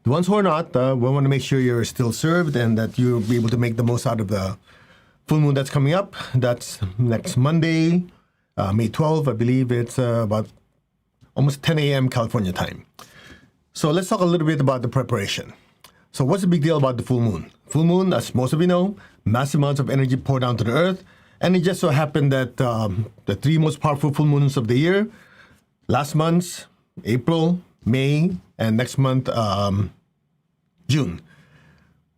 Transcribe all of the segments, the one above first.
The ones who are not, we want to make sure you're still served and that you'll be able to make the most out of the full moon that's coming up. That's next Monday, May 12th. I believe it's about almost 10 a.m. California time. So let's talk a little bit about the preparation. So what's the big deal about the full moon? Full moon, as most of you know, massive amounts of energy poured down to the earth. And it just so happened that the three most powerful full moons of the year, last month, April, May, and next month, June.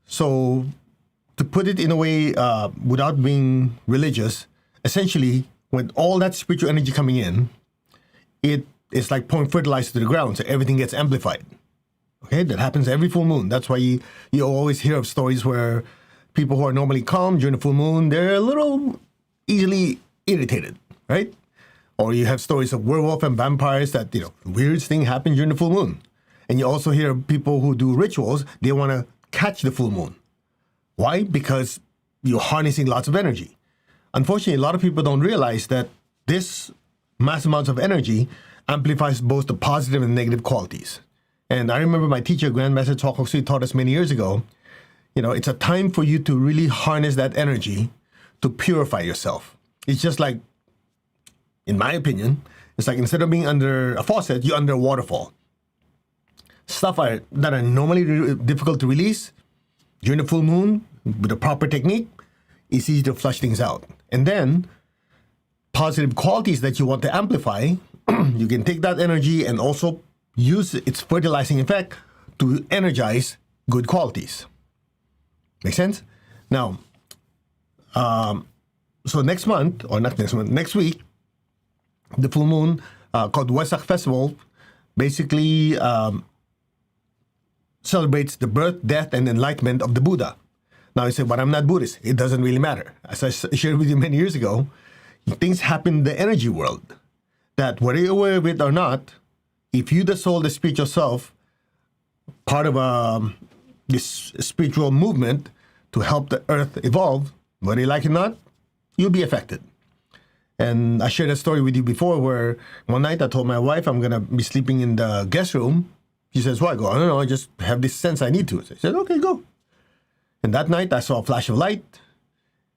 So to put it in a way without being religious, essentially, with all that spiritual energy coming in, it's like pouring fertilizer to the ground, so everything gets amplified. Okay, that happens every full moon. That's why you always hear of stories where people who are normally calm during the full moon, they're a little easily irritated, right? Or you have stories of werewolf and vampires that, weird thing happened during the full moon. And you also hear people who do rituals, they want to catch the full moon. Why? Because you're harnessing lots of energy. Unfortunately, a lot of people don't realize that this mass amounts of energy amplifies both the positive and negative qualities. And I remember my teacher, Grandmaster Chokoksui, taught us many years ago, it's a time for you to really harness that energy to purify yourself. It's just like, in my opinion, it's like instead of being under a faucet, you're under a waterfall. Stuff that are normally difficult to release during the full moon, with the proper technique, it's easy to flush things out. And then, positive qualities that you want to amplify, you can take that energy and also use its fertilizing effect to energize good qualities. Make sense? Now, so next month, or not next month, next week, the full moon called WESAK Festival basically celebrates the birth, death, and enlightenment of the Buddha. Now you say, but I'm not Buddhist. It doesn't really matter. As I shared with you many years ago, things happen in the energy world that whether you're aware of it or not, if you, the soul, the spiritual self, part of this spiritual movement to help the earth evolve, whether you like it or not, you'll be affected. And I shared a story with you before where one night I told my wife I'm going to be sleeping in the guest room. She says, why? I go, I don't know, I just have this sense I need to. So I said, okay, go. And that night I saw a flash of light.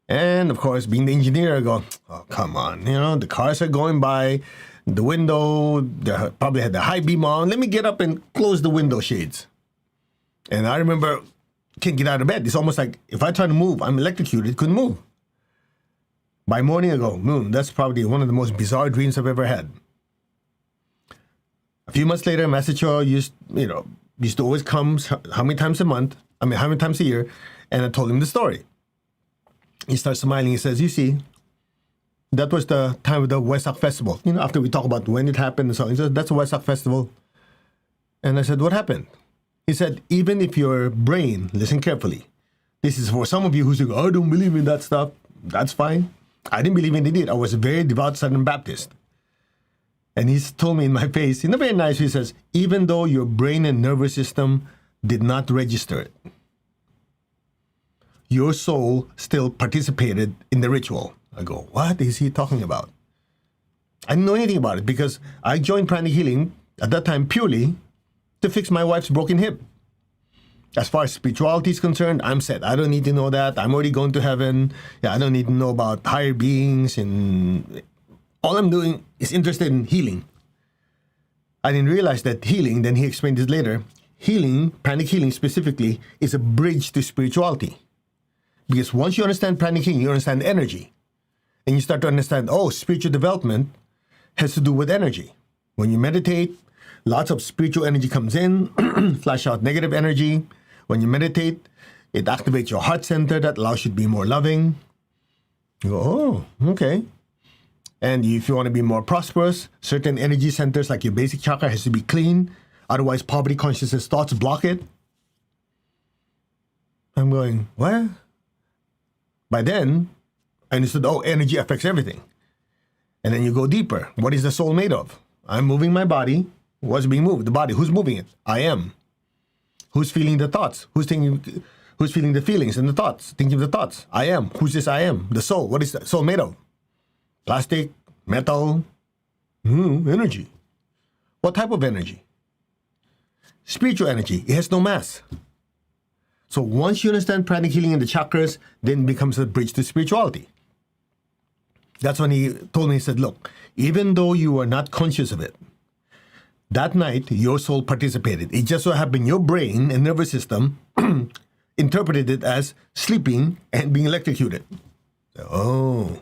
And of course, being the engineer, I go, oh, come on. The cars are going by, the window, they probably had the high beam on. Let me get up and close the window shades. And I remember, can't get out of bed. It's almost like if I try to move, I'm electrocuted, couldn't move. By morning, I go, that's probably one of the most bizarre dreams I've ever had. A few months later, Master Cho used to always come how many times a year, and I told him the story. He starts smiling. He says, you see, that was the time of the WESAK Festival. After we talk about when it happened and so on. He said, that's a WESAK Festival. And I said, what happened? He said, even if your brain, listen carefully, this is for some of you who say, I don't believe in that stuff. That's fine. I didn't believe in it. I was a very devout Southern Baptist. And he's told me in my face, in a very nice way, he says, even though your brain and nervous system did not register it, your soul still participated in the ritual. I go, what is he talking about? I didn't know anything about it because I joined pranic healing at that time purely to fix my wife's broken hip. As far as spirituality is concerned, I'm set. I don't need to know that. I'm already going to heaven. I don't need to know about higher beings. And all I'm doing is interested in healing. I didn't realize that healing, then he explained it later, healing, pranic healing specifically, is a bridge to spirituality. Because once you understand pranic healing, you understand energy. And you start to understand, spiritual development has to do with energy. When you meditate, lots of spiritual energy comes in, flash out negative energy. When you meditate, it activates your heart center that allows you to be more loving. You go, okay. And if you want to be more prosperous, certain energy centers like your basic chakra has to be clean. Otherwise, poverty consciousness thoughts block it. I'm going, what? By then, I understood, energy affects everything. And then you go deeper. What is the soul made of? I'm moving my body. What's being moved? The body. Who's moving it? I am. Who's feeling the thoughts? Who's feeling the feelings and the thoughts? Thinking of the thoughts. I am. Who's this I am? The soul. What is the soul made of? Plastic, metal, energy. What type of energy? spiritual energy. It has no mass. So once you understand pranic healing in the chakras, then it becomes a bridge to spirituality. That's when he told me, he said, look, even though you were not conscious of it, that night your soul participated. It just so happened your brain and nervous system interpreted it as sleeping and being electrocuted. Oh.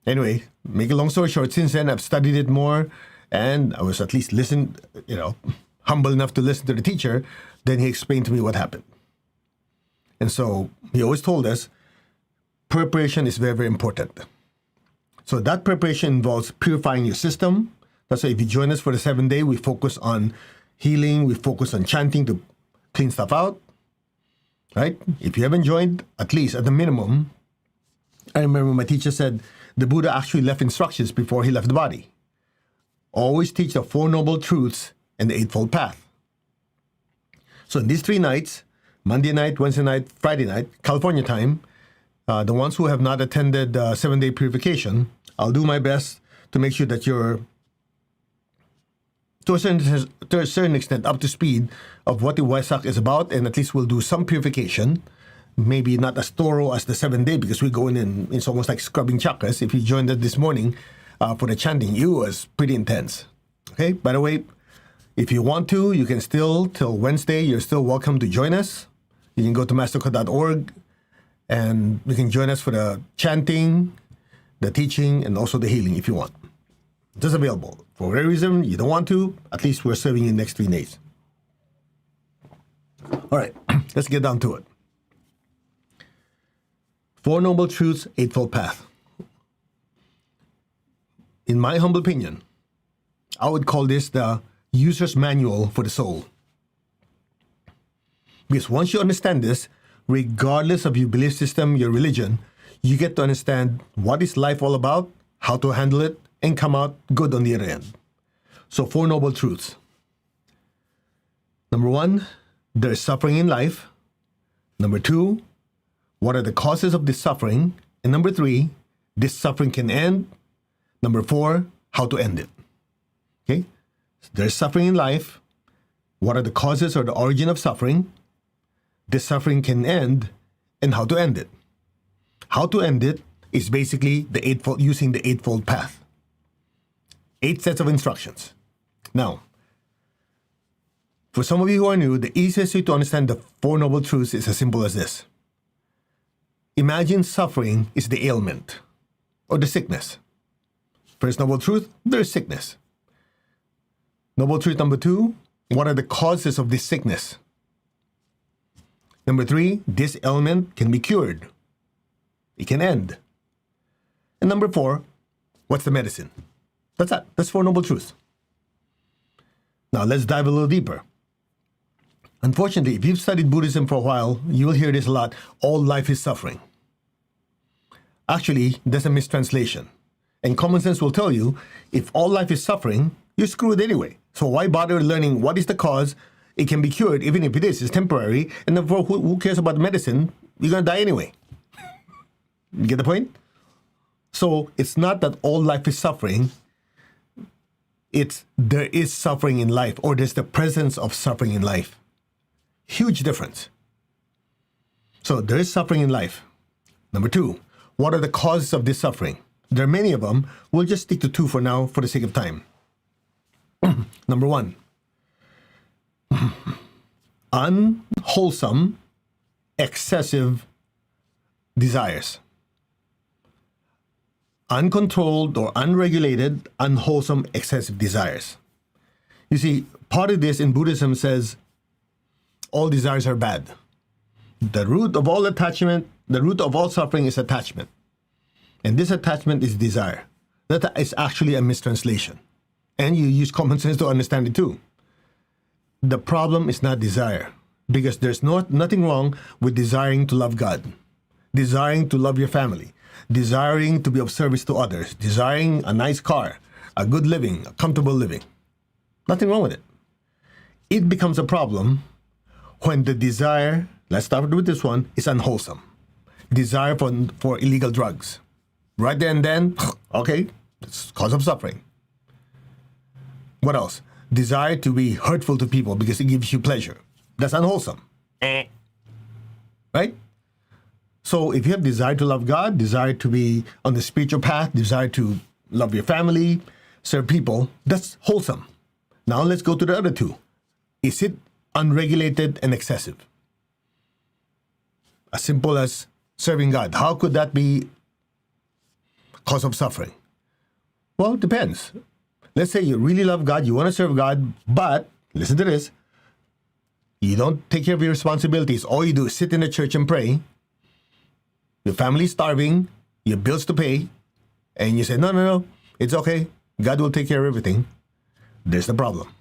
Anyway, make a long story short, since then I've studied it more, and I was at least humble enough to listen to the teacher. Then he explained to me what happened. And so he always told us preparation is very, very important. So that preparation involves purifying your system. That's why if you join us for the 7th day, we focus on healing, we focus on chanting to clean stuff out, right? If you haven't joined, at least at the minimum, I remember my teacher said the Buddha actually left instructions before he left the body. Always teach the 4 Noble Truths and the Eightfold Path. So in these 3 nights, Monday night, Wednesday night, Friday night, California time, the ones who have not attended 7-day purification, I'll do my best to make sure that you're, to a certain extent, up to speed of what the WESAK is about, and at least we'll do some purification. Maybe not as thorough as the 7th day, because we go in and it's almost like scrubbing chakras. If you joined us this morning for the chanting, it was pretty intense. Okay, by the way, if you want to, you can still, till Wednesday, you're still welcome to join us. You can go to mastercode.org and you can join us for the chanting, the teaching, and also the healing if you want. Just available. For whatever reason you don't want to, at least we're serving you the next 3 days. All right, let's get down to it. 4 Noble Truths, Eightfold Path. In my humble opinion, I would call this the user's manual for the soul. Because once you understand this, regardless of your belief system, your religion, you get to understand what is life all about, how to handle it, and come out good on the other end. So 4 Noble Truths. Number 1, there is suffering in life. Number 2, what are the causes of this suffering? And number 3, this suffering can end. Number 4, how to end it. Okay? So there's suffering in life. What are the causes or the origin of suffering? This suffering can end, and how to end it. How to end it is basically using the Eightfold Path. 8 sets of instructions. Now, for some of you who are new, the easiest way to understand the 4 Noble Truths is as simple as this. Imagine suffering is the ailment or the sickness. First Noble Truth, there's sickness. Noble Truth number 2, what are the causes of this sickness? Number 3, this ailment can be cured. It can end. And number 4, what's the medicine? That's that. That's 4 Noble Truths. Now let's dive a little deeper. Unfortunately, if you've studied Buddhism for a while, you will hear this a lot. All life is suffering. Actually, that's a mistranslation. And common sense will tell you, if all life is suffering, you're screwed anyway. So why bother learning what is the cause? It can be cured, even if it's temporary. And therefore, who cares about medicine? You're going to die anyway. You get the point? So it's not that all life is suffering. It's there is suffering in life, or there's the presence of suffering in life. Huge difference. So there is suffering in life. Number 2, what are the causes of this suffering? There are many of them. We'll just stick to 2 for now for the sake of time. Number 1, unwholesome, excessive desires. Uncontrolled or unregulated, unwholesome, excessive desires. You see, part of this in Buddhism says all desires are bad. The root of all attachment, the root of all suffering is attachment. And this attachment is desire. That is actually a mistranslation. And you use common sense to understand it too. The problem is not desire, because there's nothing wrong with desiring to love God, desiring to love your family, desiring to be of service to others, desiring a nice car, a good living, a comfortable living. Nothing wrong with it. It becomes a problem when the desire, let's start with this one, is unwholesome. Desire for illegal drugs. Right there and then, okay, it's cause of suffering. What else? desire to be hurtful to people because it gives you pleasure. That's unwholesome. Right? So if you have desire to love God, desire to be on the spiritual path, desire to love your family, serve people, that's wholesome. Now let's go to the other two. Is it unregulated and excessive? As simple as serving God. How could that be cause of suffering? Well, it depends. Let's say you really love God, you want to serve God, but, listen to this, you don't take care of your responsibilities. All you do is sit in the church and pray. Your family's starving, you have bills to pay, and you say, no, it's okay. God will take care of everything. There's the problem.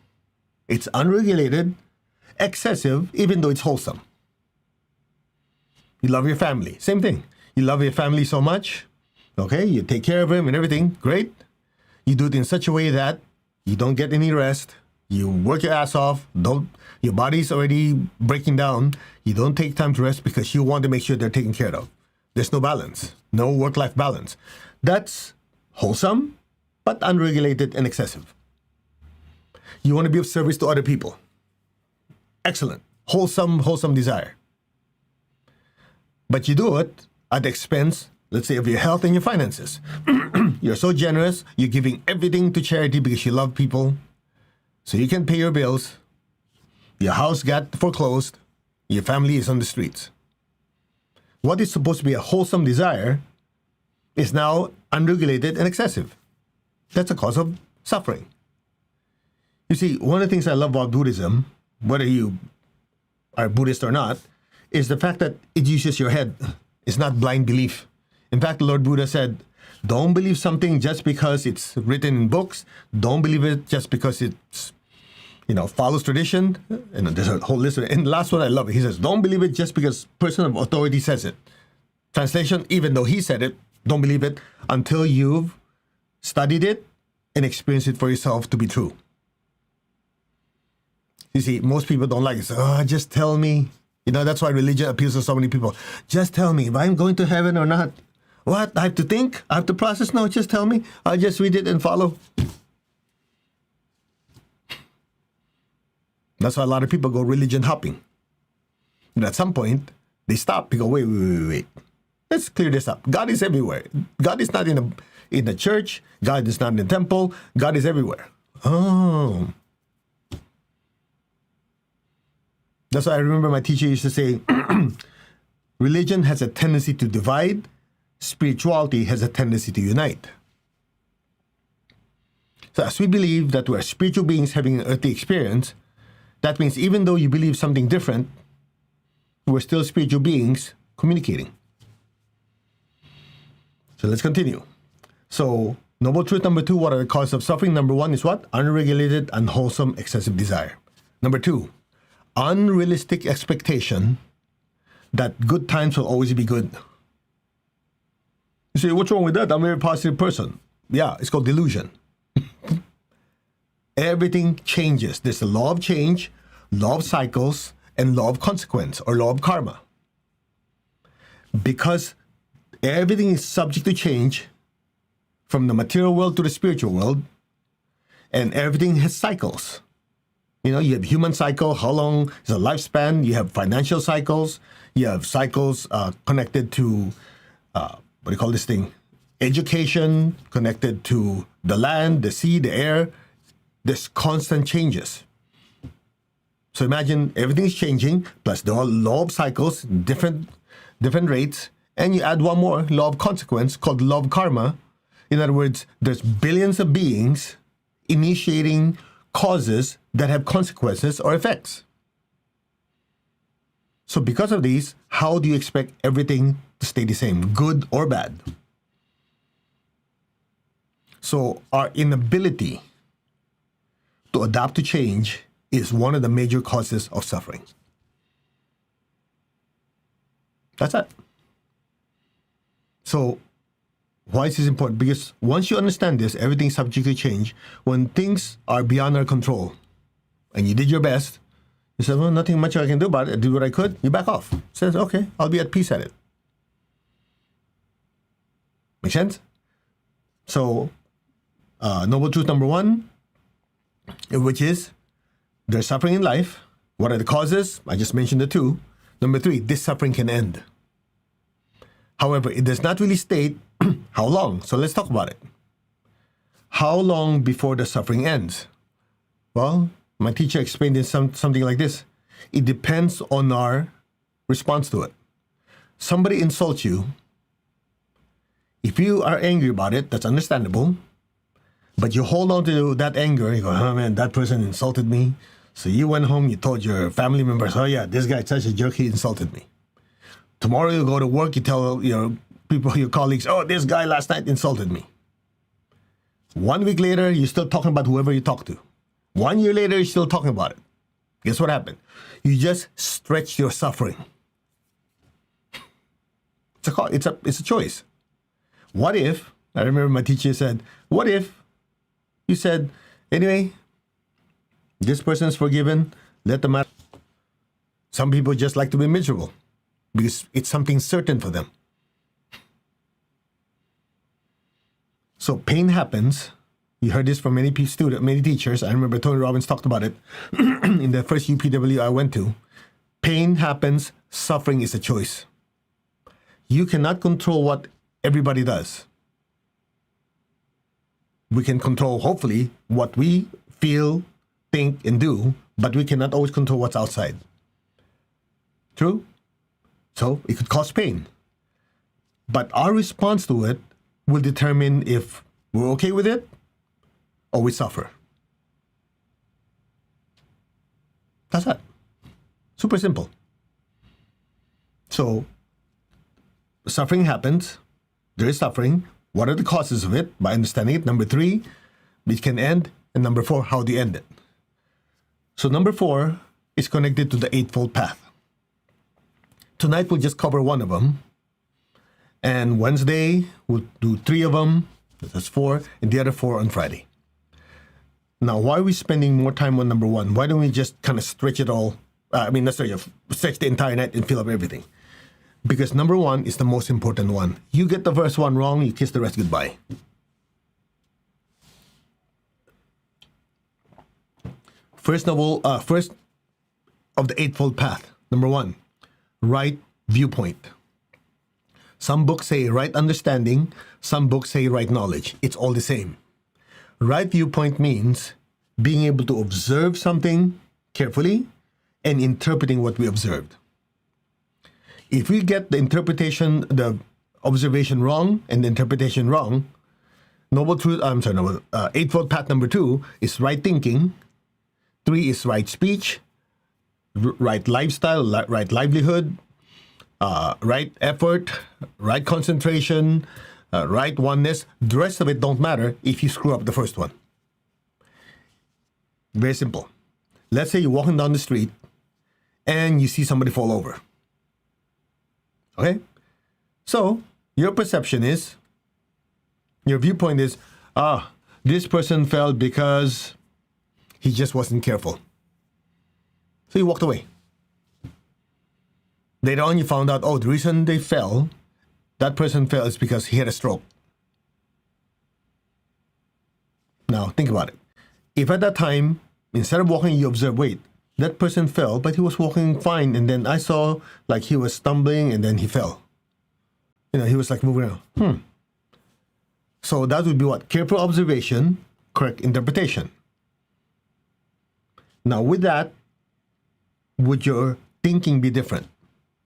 It's unregulated, excessive, even though it's wholesome. You love your family. Same thing. You love your family so much, okay? You take care of them and everything. Great. You do it in such a way that you don't get any rest. You work your ass off. Your body's already breaking down. You don't take time to rest because you want to make sure they're taken care of. There's no balance. No work-life balance. That's wholesome, but unregulated and excessive. You want to be of service to other people. Excellent. Wholesome desire. But you do it at the expense, let's say, of your health and your finances. You're so generous, you're giving everything to charity because you love people, so you can pay your bills. Your house got foreclosed. Your family is on the streets. What is supposed to be a wholesome desire is now unregulated and excessive. That's a cause of suffering. You see, one of the things I love about Buddhism, whether you are Buddhist or not, is the fact that it uses your head. It's not blind belief. In fact, the Lord Buddha said, don't believe something just because it's written in books. Don't believe it just because it's, follows tradition. And there's a whole list of it. And the last one, I love it. He says, don't believe it just because person of authority says it. Translation, even though he said it, don't believe it until you've studied it and experienced it for yourself to be true. You see, most people don't like it. So, just tell me. That's why religion appeals to so many people. Just tell me if I'm going to heaven or not. What? I have to think? I have to process? No, just tell me. I'll just read it and follow. That's why a lot of people go religion hopping. And at some point, they stop. They go, wait. Let's clear this up. God is everywhere. God is not in the church. God is not in the temple. God is everywhere. Oh. That's why I remember my teacher used to say, religion has a tendency to divide. Spirituality has a tendency to unite. So as we believe that we're spiritual beings having an earthly experience, that means even though you believe something different, we're still spiritual beings communicating. So let's continue. So, noble truth number 2, what are the causes of suffering? Number 1 is what? Unregulated, unwholesome, excessive desire. Number 2, unrealistic expectation that good times will always be good. You say, what's wrong with that? I'm a very positive person. Yeah, it's called delusion. Everything changes. There's a law of change, law of cycles, and law of consequence, or law of karma. Because everything is subject to change from the material world to the spiritual world, and everything has cycles. You have human cycle, how long is a lifespan? You have financial cycles. You have cycles connected to, what do you call this thing? Education, connected to the land, the sea, the air. There's constant changes. So imagine everything's changing, plus the law of cycles, different rates, and you add one more law of consequence called law of karma. In other words, there's billions of beings initiating causes that have consequences or effects. So because of these, how do you expect everything to stay the same, good or bad? So our inability to adapt to change is one of the major causes of suffering. That's it. So why is this important? Because once you understand this, everything's subject to change. When things are beyond our control, and you did your best, you said, well, nothing much I can do about it. I did what I could. You back off. Says, okay, I'll be at peace at it. Make sense? So, noble truth number 1, which is there's suffering in life. What are the causes? I just mentioned the two. Number three, this suffering can end. However, it does not really state how long. So let's talk about it. How long before the suffering ends? Well, my teacher explained it something like this. It depends on our response to it. Somebody insults you. If you are angry about it, that's understandable. But you hold on to that anger. You go, oh man, that person insulted me. So you went home, you told your family members, oh yeah, this guy's such a jerk, he insulted me. Tomorrow you go to work, you tell your people, your colleagues, oh, this guy last night insulted me. 1 week later, you're still talking about whoever you talked to. 1 year later, you're still talking about it. Guess what happened? You just stretched your suffering. It's a choice. What if, I remember my teacher said, what if you said, anyway, this person is forgiven, let them out. Some people just like to be miserable because it's something certain for them. So pain happens. You heard this from many students, many teachers. I remember Tony Robbins talked about it in the first UPW I went to. Pain happens. Suffering is a choice. You cannot control what everybody does. We can control, hopefully, what we feel, think, and do, but we cannot always control what's outside. True? So it could cause pain. But our response to it will determine if we're okay with it or we suffer. That's it. Super simple. So, suffering happens. There is suffering. What are the causes of it? By understanding it. Number three, it can end. And number four, how do you end it? So number four is connected to the Eightfold Path. Tonight we'll just cover one of them. And Wednesday we'll do three of them. That's four. And the other four on Friday. Now, why are we spending more time on number one? Why don't we just kind of stretch it all? Stretch the entire night and fill up everything. Because number one is the most important one. You get the first one wrong, you kiss the rest goodbye. First of the Eightfold Path. Number one, right viewpoint. Some books say right understanding. Some books say right knowledge. It's all the same. Right viewpoint means being able to observe something carefully and interpreting what we observed. If we get the observation wrong and the interpretation wrong, Eightfold Path number two is right thinking. Three is right speech, right lifestyle, right livelihood, right effort, right concentration, right oneness. The rest of it don't matter if you screw up the first one. Very simple. Let's say you're walking down the street and you see somebody fall over. Okay? So, your perception is, your viewpoint is, this person fell because he just wasn't careful. So you walked away. Later on, you found out, the reason that person fell is because he had a stroke. Now, think about it. If at that time, instead of walking, you observe, wait, that person fell, but he was walking fine, and then I saw like he was stumbling, and then he fell. He was like moving around. So that would be what? Careful observation, correct interpretation. Now, with that, would your thinking be different?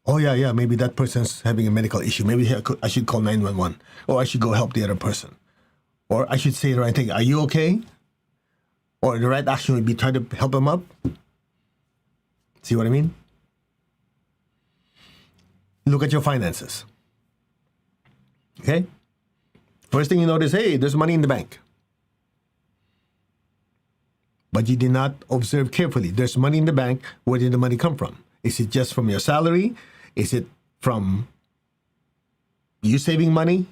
Oh, yeah, maybe that person's having a medical issue. Maybe I should call 911. Or I should go help the other person. Or I should say the right thing. Are you okay? Or the right action would be try to help him up. See what I mean? Look at your finances. Okay? First thing you notice, hey, there's money in the bank. But you did not observe carefully. There's money in the bank. Where did the money come from? Is it just from your salary? Is it from you saving money?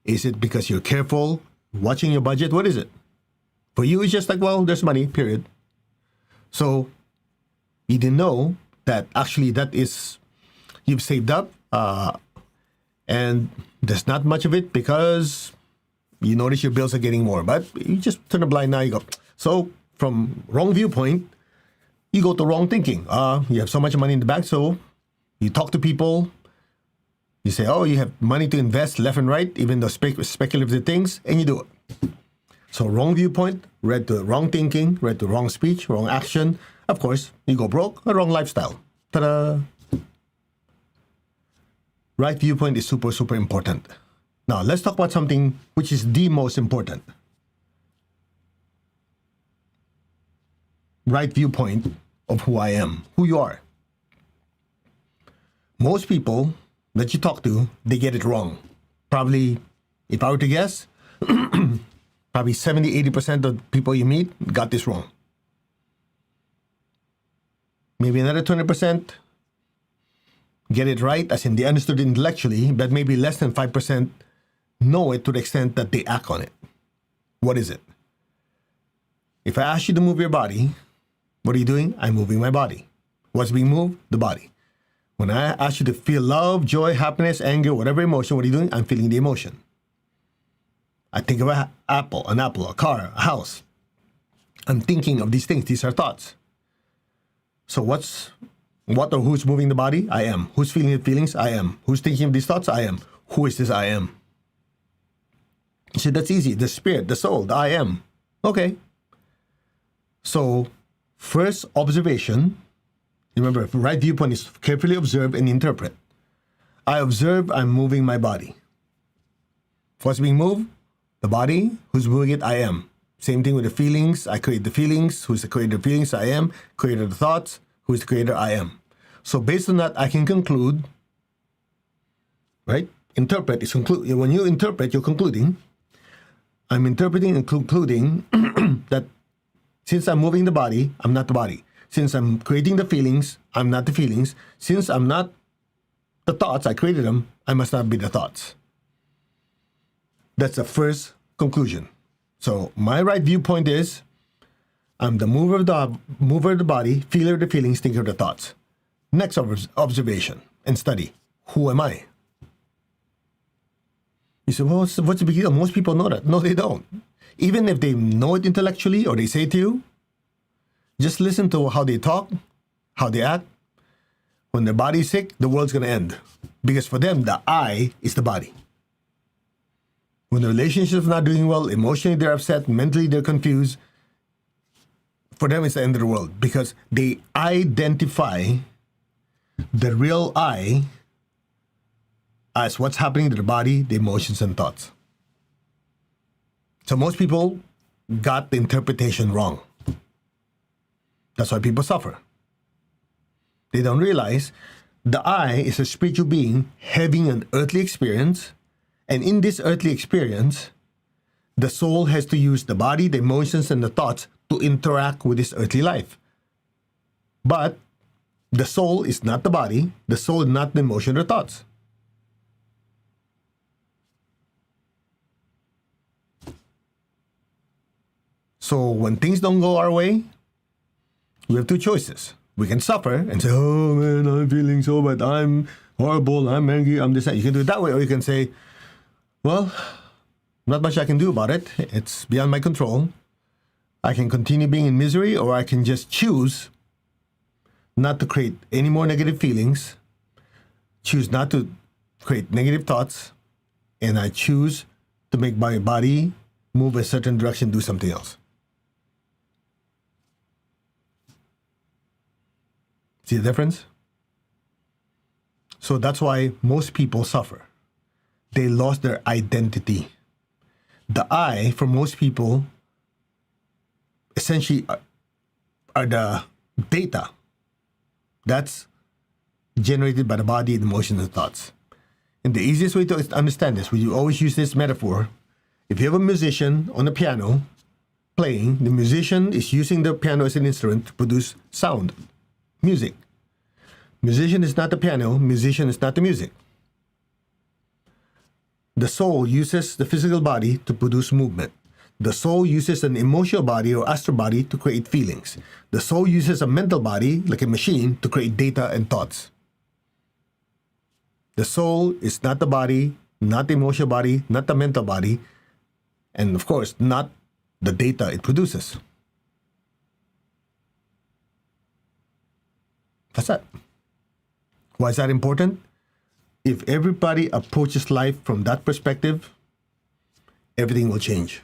Is it because you're careful, watching your budget? What is it? For you, it's just like, well, there's money, period. So you didn't know that actually that is, you've saved up and there's not much of it because you notice your bills are getting more. But you just turn a blind eye, you go. So from wrong viewpoint, you go to wrong thinking. You have so much money in the bank, so you talk to people. You say, oh, you have money to invest left and right, even though speculative things, and you do it. So wrong viewpoint, led to wrong thinking, led to wrong speech, wrong action. Of course, you go broke, a wrong lifestyle. Ta-da! Right viewpoint is super, super important. Now, let's talk about something which is the most important. Right viewpoint of who I am, who you are. Most people that you talk to, they get it wrong. Probably, if I were to guess, probably 70-80% of people you meet got this wrong. Maybe another 20% get it right, as in they understood it intellectually, but maybe less than 5% know it to the extent that they act on it. What is it? If I ask you to move your body, what are you doing? I'm moving my body. What's being moved? The body. When I ask you to feel love, joy, happiness, anger, whatever emotion, what are you doing? I'm feeling the emotion. I think of an apple, a car, a house. I'm thinking of these things. These are thoughts. So what or who's moving the body? I am. Who's feeling the feelings? I am. Who's thinking of these thoughts? I am. Who is this I am? You see, that's easy. The spirit, the soul, the I am. Okay. So, first observation, remember, right viewpoint is carefully observe and interpret. I observe, I'm moving my body. What's being moved? The body. Who's moving it? I am. Same thing with the feelings. I create the feelings. Who's the creator of the feelings? I am. Creator of the thoughts. Who's the creator? I am. So based on that, I can conclude, right? Interpret is conclude. When you interpret, you're concluding. I'm interpreting and concluding that since I'm moving the body, I'm not the body. Since I'm creating the feelings, I'm not the feelings. Since I'm not the thoughts, I created them, I must not be the thoughts. That's the first conclusion. So my right viewpoint is, I'm the mover of the body, feeler of the feelings, thinker of the thoughts. Next observation and study. Who am I? You say, well, what's the big deal? Most people know that. No, they don't. Even if they know it intellectually or they say it to you, just listen to how they talk, how they act. When their body is sick, the world's going to end. Because for them, the I is the body. When the relationship is not doing well, emotionally they're upset, mentally they're confused, for them it's the end of the world. Because they identify the real I as what's happening to the body, the emotions, and thoughts. So most people got the interpretation wrong. That's why people suffer. They don't realize the I is a spiritual being having an earthly experience, and in this earthly experience, the soul has to use the body, the emotions, and the thoughts to interact with this earthly life. But the soul is not the body, the soul is not the emotion or thoughts. So when things don't go our way, we have two choices. We can suffer and say, oh man, I'm feeling so bad, I'm horrible, I'm angry, I'm this, that. You can do it that way, or you can say, well, not much I can do about it. It's beyond my control. I can continue being in misery, or I can just choose not to create any more negative feelings, choose not to create negative thoughts, and I choose to make my body move a certain direction, do something else. See the difference? So that's why most people suffer. They lost their identity. The I, for most people, essentially are the data that's generated by the body, the emotions, and thoughts. And the easiest way to understand this, we always use this metaphor. If you have a musician on the piano playing, the musician is using the piano as an instrument to produce sound, music. Musician is not the piano, musician is not the music. The soul uses the physical body to produce movement. The soul uses an emotional body or astral body to create feelings. The soul uses a mental body, like a machine, to create data and thoughts. The soul is not the body, not the emotional body, not the mental body, and of course, not the data it produces. That's it. Why is that important? If everybody approaches life from that perspective, everything will change.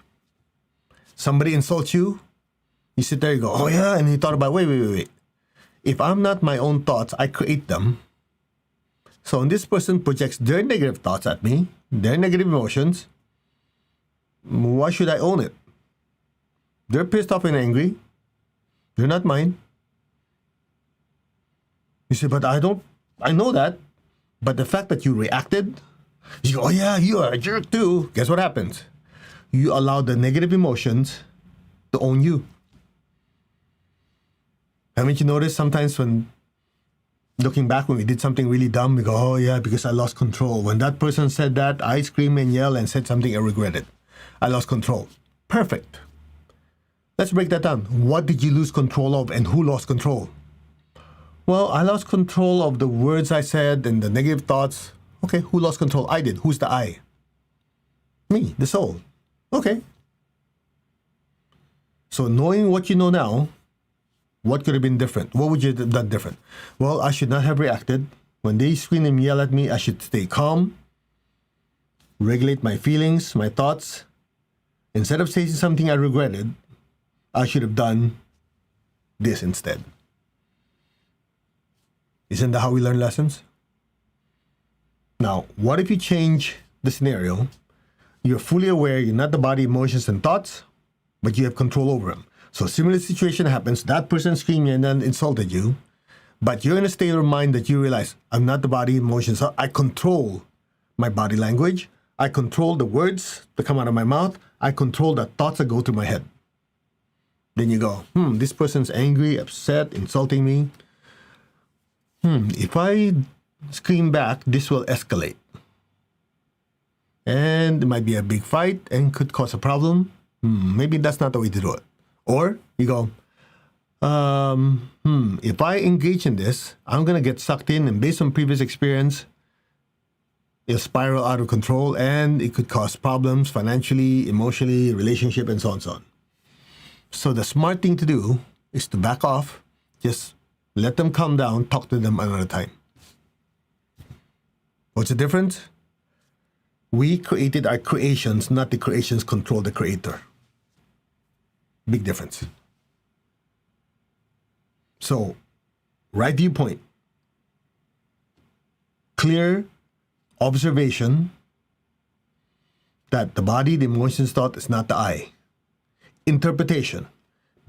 Somebody insults you, you sit there, you go, oh yeah, and you thought about, wait. If I'm not my own thoughts, I create them. So when this person projects their negative thoughts at me, their negative emotions, why should I own it? They're pissed off and angry. They're not mine. You say, but I know that. But the fact that you reacted, you go, oh yeah, you are a jerk too. Guess what happens? You allow the negative emotions to own you. Haven't you noticed sometimes when looking back when we did something really dumb, we go, oh yeah, because I lost control. When that person said that, I screamed and yelled and said something I regretted. I lost control. Perfect. Let's break that down. What did you lose control of and who lost control? Well, I lost control of the words I said and the negative thoughts. Okay, who lost control? I did. Who's the I? Me, the soul. Okay. So knowing what you know now, what could have been different? What would you have done different? Well, I should not have reacted. When they scream and yell at me, I should stay calm, regulate my feelings, my thoughts. Instead of saying something I regretted, I should have done this instead. Isn't that how we learn lessons? Now, what if you change the scenario? You're fully aware you're not the body, emotions, and thoughts, but you have control over them. So similar situation happens, that person screamed and then insulted you, but you're in a state of mind that you realize, I'm not the body, emotions, I control my body language, I control the words that come out of my mouth, I control the thoughts that go through my head. Then you go, this person's angry, upset, insulting me. If I scream back, this will escalate. And it might be a big fight and could cause a problem. Maybe that's not the way to do it. Or you go, if I engage in this, I'm going to get sucked in, and based on previous experience, it'll spiral out of control and it could cause problems financially, emotionally, relationship, and so on and so on. So the smart thing to do is to back off, just let them calm down, talk to them another time. What's the difference? We created our creations, not the creations control the creator. Big difference. So, right viewpoint. Clear observation that the body, the emotions, thought is not the I. Interpretation.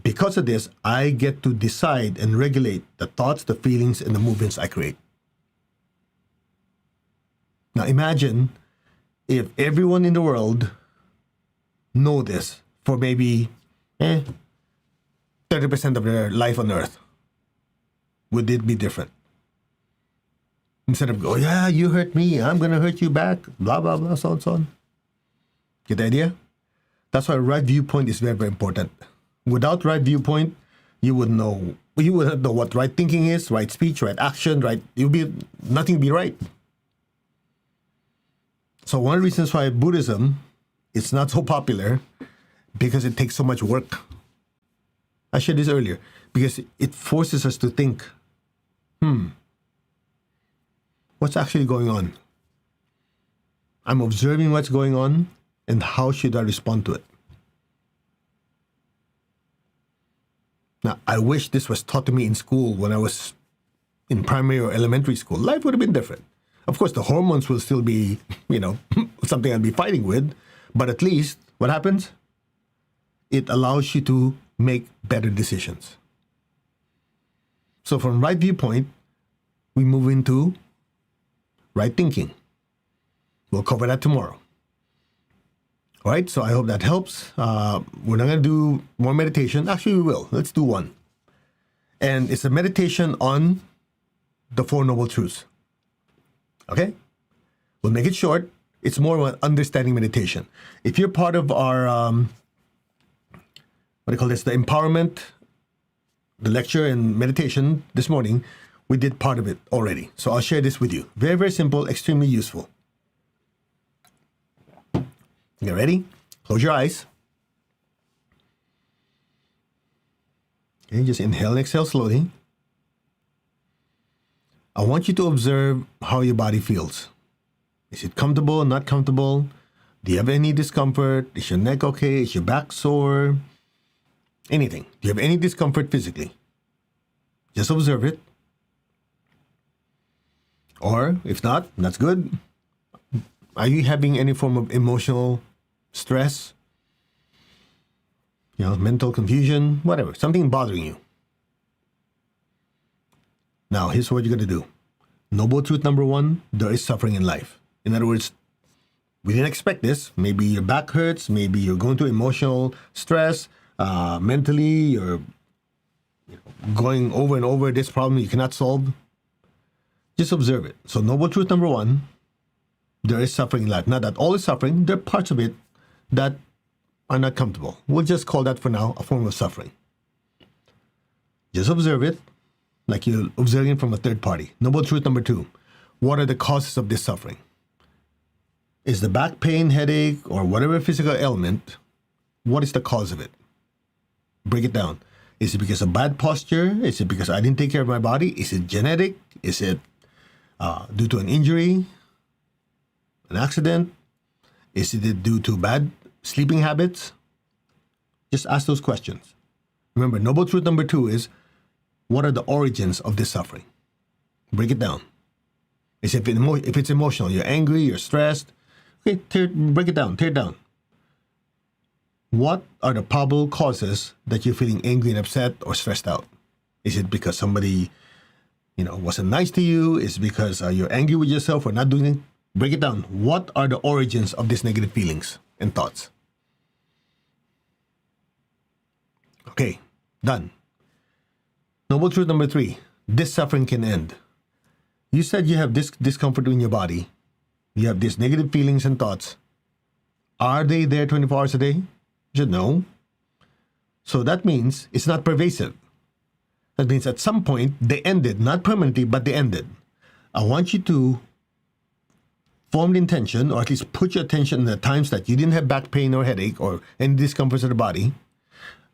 Because of this, I get to decide and regulate the thoughts, the feelings, and the movements I create. Now imagine if everyone in the world know this for maybe 30% of their life on Earth. Would it be different? Instead of, oh yeah, you hurt me, I'm going to hurt you back, blah, blah, blah, so on, so on. Get the idea? That's why right viewpoint is very, very important. Without right viewpoint, you wouldn't know what right thinking is, right speech, right action, right, nothing be right. So one of the reasons why Buddhism is not so popular, because it takes so much work. I shared this earlier, because it forces us to think, what's actually going on? I'm observing what's going on, and how should I respond to it? Now, I wish this was taught to me in school when I was in primary or elementary school. Life would have been different. Of course, the hormones will still be, something I'd be fighting with. But at least, what happens? It allows you to make better decisions. So from right viewpoint, we move into right thinking. We'll cover that tomorrow. All right, so I hope that helps. We're not going to do more meditation. Actually, we will. Let's do one. And it's a meditation on the Four Noble Truths. Okay? We'll make it short. It's more of an understanding meditation. If you're part of our, the empowerment, the lecture and meditation this morning, we did part of it already. So I'll share this with you. Very, very simple, extremely useful. You ready? Close your eyes. Okay, just inhale and exhale slowly. I want you to observe how your body feels. Is it comfortable, not comfortable? Do you have any discomfort? Is your neck okay? Is your back sore? Anything. Do you have any discomfort physically? Just observe it. Or if not, that's good. Are you having any form of emotional stress? Mental confusion, whatever, something bothering you. Now, here's what you're going to do. Noble truth number one, there is suffering in life. In other words, we didn't expect this. Maybe your back hurts. Maybe you're going through emotional stress. Mentally, you're going over and over this problem you cannot solve. Just observe it. So noble truth number one, there is suffering in life. Not that all is suffering. There are parts of it that are not comfortable. We'll just call that for now a form of suffering. Just observe it like you're observing it from a third party. Noble truth number two, what are the causes of this suffering? Is the back pain, headache, or whatever physical ailment, what is the cause of it? Break it down. Is it because of bad posture? Is it because I didn't take care of my body? Is it genetic? Is it due to an injury, an accident? Is it due to bad sleeping habits? Just ask those questions. Remember, noble truth number two is, what are the origins of this suffering? Break it down. If it's emotional, you're angry, you're stressed, okay, break it down, tear it down. What are the probable causes that you're feeling angry and upset or stressed out? Is it because somebody, wasn't nice to you? Is it because you're angry with yourself for not doing it? Break it down. What are the origins of these negative feelings and thoughts? Okay, done. Noble truth number three, this suffering can end. You said you have this discomfort in your body. You have these negative feelings and thoughts. Are they there 24 hours a day? You should know. So that means it's not pervasive. That means at some point they ended, not permanently, but they ended. I want you to form the intention, or at least put your attention in the times that you didn't have back pain or headache or any discomforts of the body.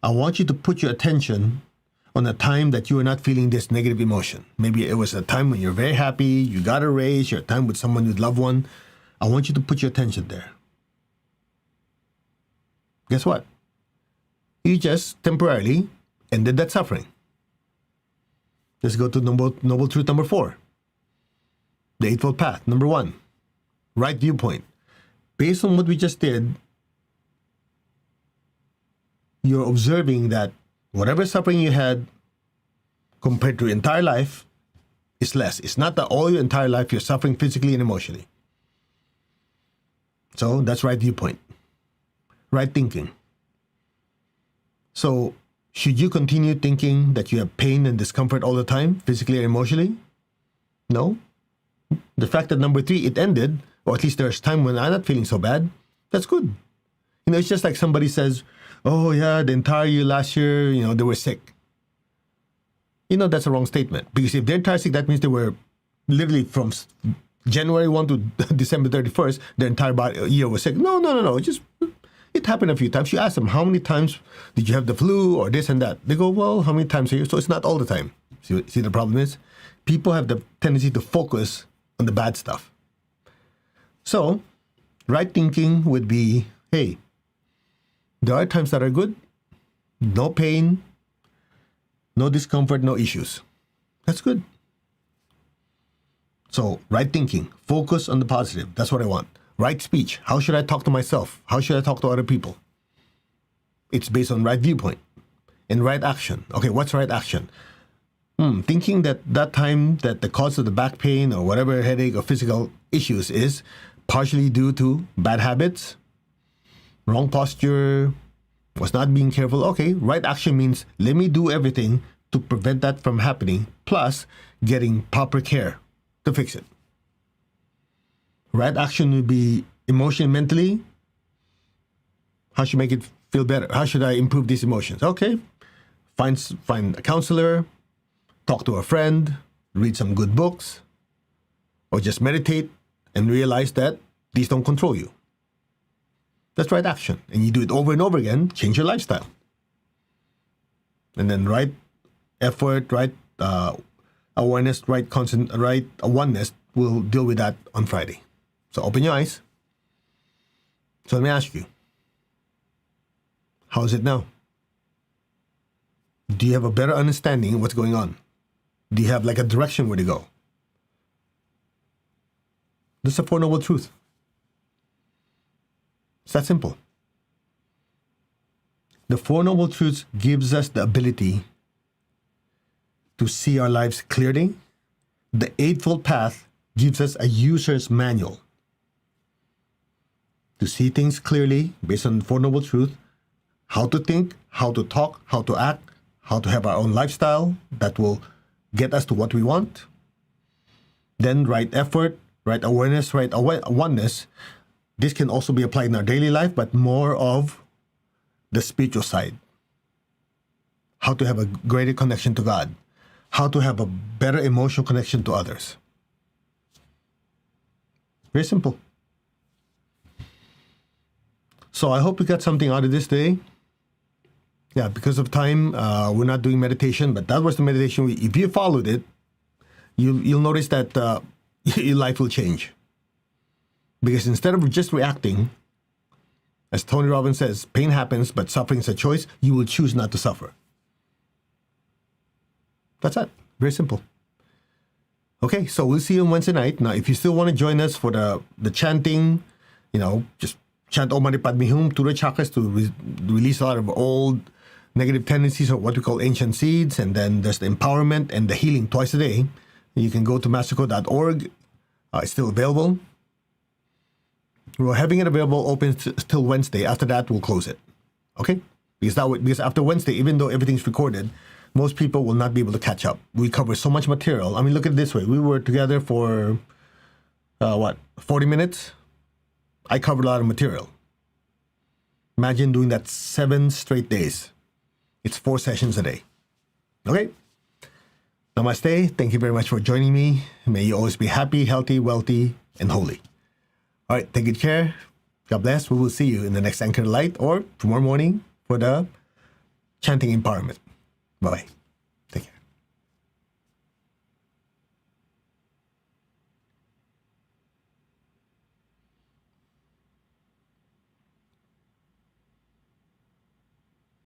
I want you to put your attention on a time that you are not feeling this negative emotion. Maybe it was a time when you're very happy, you got a raise, you're a time with someone you loved one. I want you to put your attention there. Guess what? You just temporarily ended that suffering. Let's go to noble truth number four. The Eightfold Path. Number one, right viewpoint. Based on what we just did, you're observing that whatever suffering you had compared to your entire life is less. It's not that all your entire life you're suffering physically and emotionally. So that's right viewpoint. Right thinking. So should you continue thinking that you have pain and discomfort all the time, physically and emotionally? No. The fact that number three, it ended, or at least there's time when I'm not feeling so bad, that's good. It's just like somebody says, oh yeah, the entire year last year, they were sick. That's a wrong statement. Because if they're entire sick, that means they were literally from January 1 to December 31st, their entire year was sick. No. It happened a few times. You ask them, how many times did you have the flu or this and that? They go, well, how many times a year? So it's not all the time. See the problem is? People have the tendency to focus on the bad stuff. So, right thinking would be, hey, there are times that are good, no pain, no discomfort, no issues. That's good. So, right thinking, focus on the positive. That's what I want. Right speech. How should I talk to myself? How should I talk to other people? It's based on right viewpoint. And right action. Okay, what's right action? Thinking that time that the cause of the back pain or whatever headache or physical issues is partially due to bad habits, wrong posture, was not being careful. Okay, right action means let me do everything to prevent that from happening, plus getting proper care to fix it. Right action would be emotionally, mentally. How should I make it feel better? How should I improve these emotions? Okay, find a counselor, talk to a friend, read some good books, or just meditate and realize that these don't control you. That's right action. And you do it over and over again, change your lifestyle. And then right effort, right awareness, right oneness will deal with that on Friday. So open your eyes. So let me ask you, how is it now? Do you have a better understanding of what's going on? Do you have like a direction where to go? This is the Four Noble Truth. It's that simple. The Four Noble Truths gives us the ability to see our lives clearly. The Eightfold Path gives us a user's manual to see things clearly based on the Four Noble Truths, how to think, how to talk, how to act, how to have our own lifestyle that will get us to what we want. Then right effort, right awareness, right oneness. This can also be applied in our daily life, but more of the spiritual side. How to have a greater connection to God. How to have a better emotional connection to others. Very simple. So I hope you got something out of this day. Yeah, because of time, we're not doing meditation, but that was the meditation. If you followed it, you'll notice that your life will change. Because instead of just reacting, as Tony Robbins says, pain happens, but suffering is a choice. You will choose not to suffer. That's it. Very simple. Okay, so we'll see you on Wednesday night. Now, if you still want to join us for the chanting, just chant Om Mani Padme Hum through the chakras to release a lot of old negative tendencies, or what we call ancient seeds. And then there's the empowerment and the healing twice a day. You can go to mastercode.org. It's still available. We're having it available open till Wednesday. After that, we'll close it. Okay? Because after Wednesday, even though everything's recorded, most people will not be able to catch up. We cover so much material. I mean, look at it this way. We were together for, 40 minutes? I covered a lot of material. Imagine doing that 7 straight days. It's 4 sessions a day. Okay? Namaste. Thank you very much for joining me. May you always be happy, healthy, wealthy, and holy. All right, take good care. God bless. We will see you in the next Anchor Light or tomorrow morning for the chanting empowerment. Bye-bye.